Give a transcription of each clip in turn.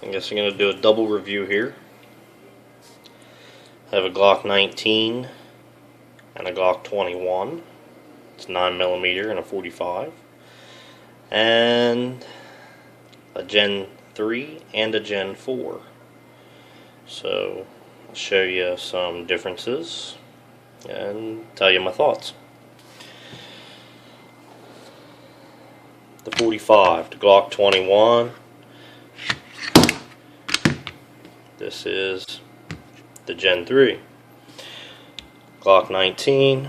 I guess I'm going to do a double review here. I have a Glock 19 and a Glock 21. It's 9mm and a 45. And a Gen 3 and a Gen 4. So I'll show you some differences and tell you my thoughts. The 45, the Glock 21. This is the Gen 3. Glock 19,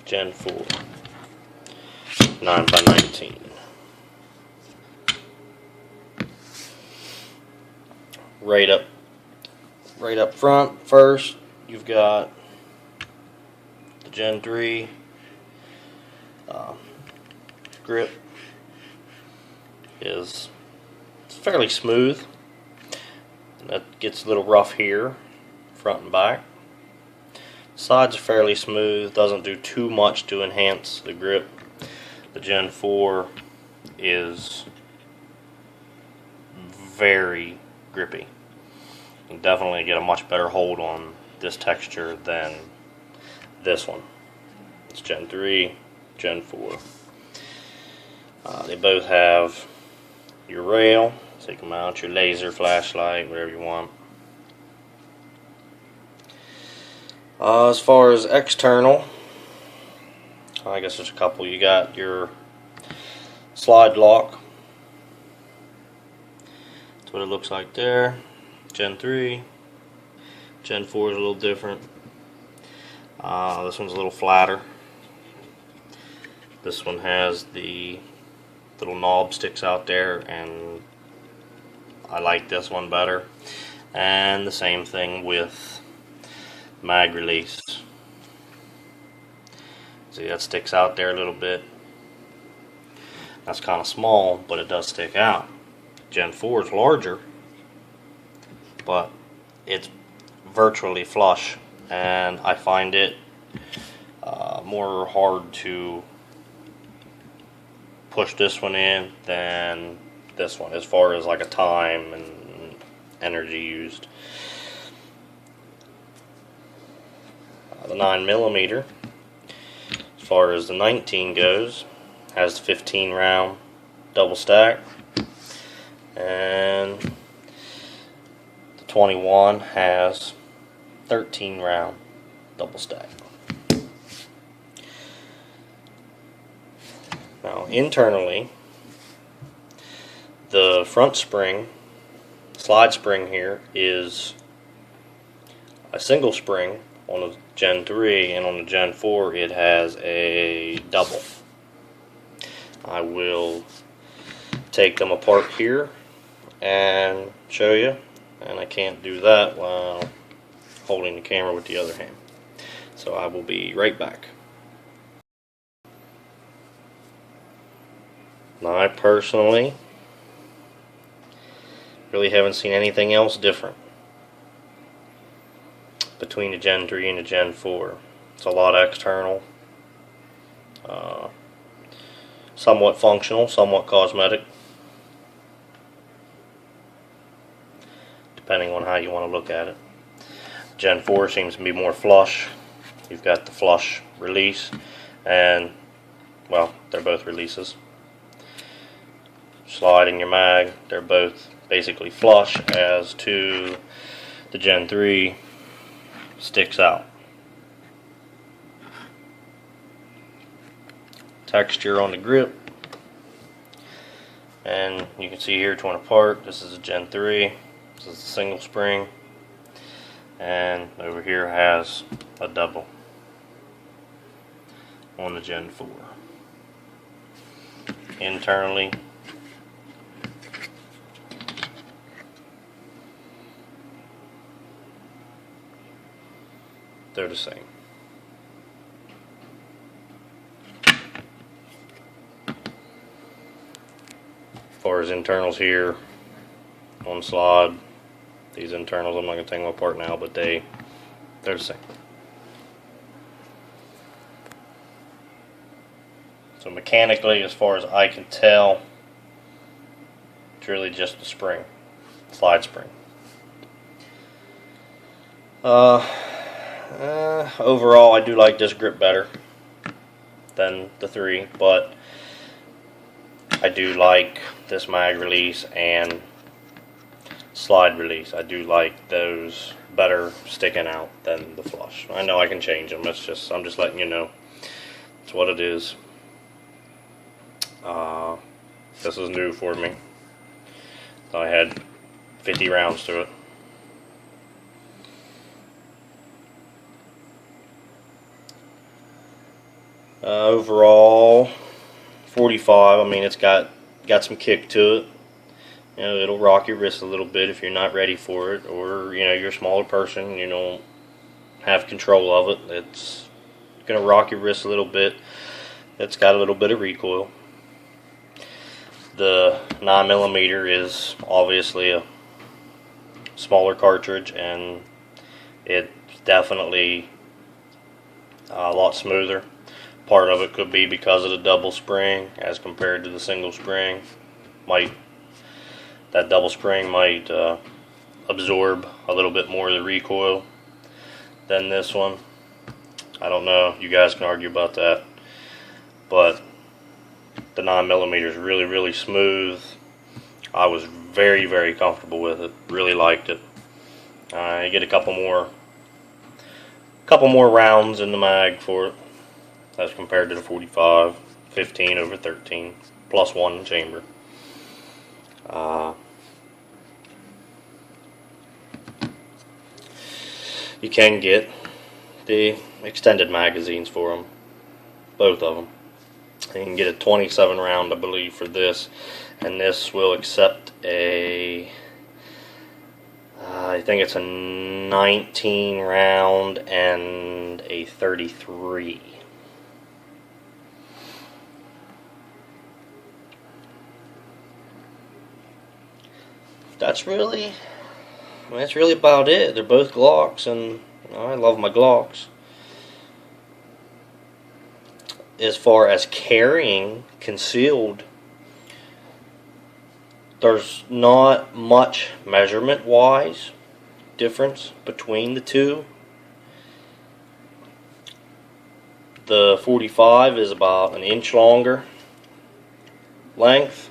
Gen 4. 9x19. Right up front, first, you've got the Gen 3 grip. It's fairly smooth. That gets a little rough here, front and back. Sides are fairly smooth, doesn't do too much to enhance the grip. The Gen 4 is very grippy. You can definitely get a much better hold on this texture than this one. It's Gen 3, Gen 4. They both have your rail, so you can mount your laser, flashlight, whatever you want. As far as external, I guess there's a couple. You got your slide lock. That's what it looks like there. Gen 3. Gen 4 is a little different. This one's a little flatter. This one has the little knob sticks out there, and I like this one better. And the same thing with mag release. See, that sticks out there a little bit. That's kind of small, but it does stick out. Gen 4 is larger, but it's virtually flush, and I find it more hard to push this one in than this one, as far as like a time and energy used. The 9mm, as far as the 19 goes, has the 15 round double stack, and the 21 has 13 round double stack. Now internally, the front spring, slide spring here, is a single spring on the Gen 3, and on the Gen 4 it has a double. I will take them apart here and show you, and I can't do that while holding the camera with the other hand. So I will be right back. Now, I personally really haven't seen anything else different between the Gen 3 and the Gen 4. It's a lot external, somewhat functional, somewhat cosmetic, depending on how you want to look at it. Gen 4 seems to be more flush. You've got the flush release, and, well, they're both releases. Slide in your mag, they're both basically flush, as to the Gen 3 sticks out. Texture on the grip, and you can see here torn apart. This is a Gen 3, this is a single spring, and over here has a double on the Gen 4. Internally, they're the same. As far as internals here on slide, these internals, I'm not going to take them apart now, but they're the same. So mechanically, as far as I can tell, it's really just the spring. slide spring. Overall, I do like this grip better than the 3, but I do like this mag release and slide release. I do like those better sticking out than the flush. I know I can change them. I'm just letting you know. It's what it is. This is new for me. I had 50 rounds to it. Overall, 45. I mean, it's got some kick to it. You know, it'll rock your wrist a little bit if you're not ready for it, or you know, you're a smaller person, you don't have control of it. It's gonna rock your wrist a little bit. It's got a little bit of recoil. The 9mm is obviously a smaller cartridge, and it's definitely a lot smoother. Part of it could be because of the double spring as compared to the single spring. That double spring might absorb a little bit more of the recoil than this one. I don't know. You guys can argue about that. But the 9mm is really, really smooth. I was very, very comfortable with it. Really liked it. You get a couple more rounds in the mag for it as compared to the 45. 15 over 13 plus 1 chamber. You can get the extended magazines for them, both of them. You can get a 27 round, I believe, for this, and this will accept a I think it's a 19 round and a 33. That's really about it. They're both Glocks, and I love my Glocks. As far as carrying concealed, there's not much measurement-wise difference between the two. The 45 is about an inch longer length,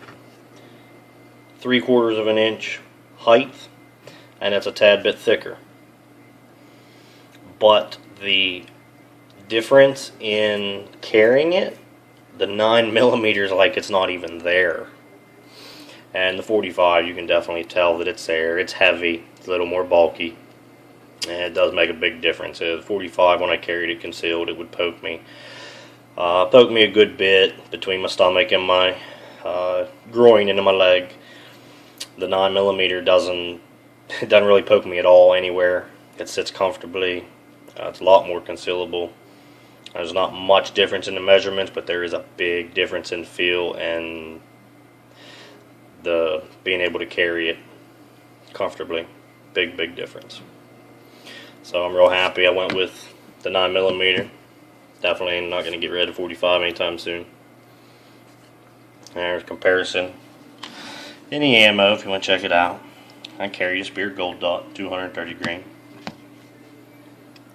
3/4 of an inch height, and it's a tad bit thicker. But the difference in carrying it, the 9mm, like it's not even there. And the 45, you can definitely tell that it's there. It's heavy, it's a little more bulky, and it does make a big difference. The 45, when I carried it concealed, it would poke me a good bit between my stomach and my groin into my leg. The 9mm doesn't really poke me at all anywhere. It sits comfortably. It's a lot more concealable. There's not much difference in the measurements, but there is a big difference in feel and the being able to carry it comfortably. Big difference. So I'm real happy I went with the 9mm. Definitely not going to get rid of 45 anytime soon. There's a comparison. Any ammo, if you want to check it out. I carry a Spear Gold Dot 230 grain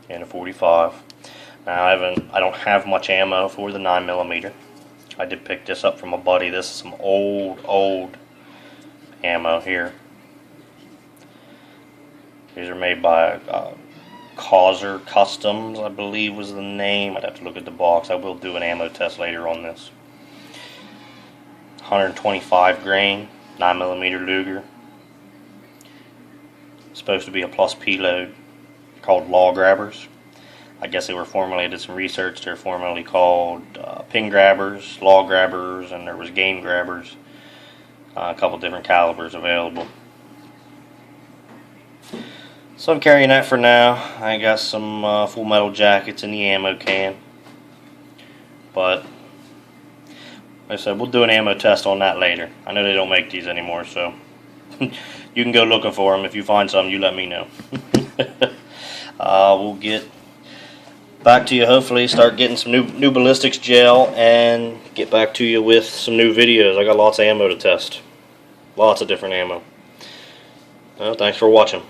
and a 45. Now I don't have much ammo for the 9mm. I did pick this up from a buddy. This is some old ammo here. These are made by Causer Customs, I believe was the name. I'd have to look at the box. I will do an ammo test later on this. 125 grain, 9mm Luger. Supposed to be a plus P load, called Law Grabbers. I guess they were formerly, I did some research, they're formerly called Pin Grabbers, Law Grabbers, and there was Game Grabbers. A couple different calibers available. So I'm carrying that for now. I got some Full Metal Jackets in the ammo can. But, like I said, we'll do an ammo test on that later. I know they don't make these anymore, so you can go looking for them. If you find some, you let me know. We'll get back to you, hopefully start getting some new ballistics gel and get back to you with some new videos. I got lots of ammo to test. Lots of different ammo. Well, thanks for watching.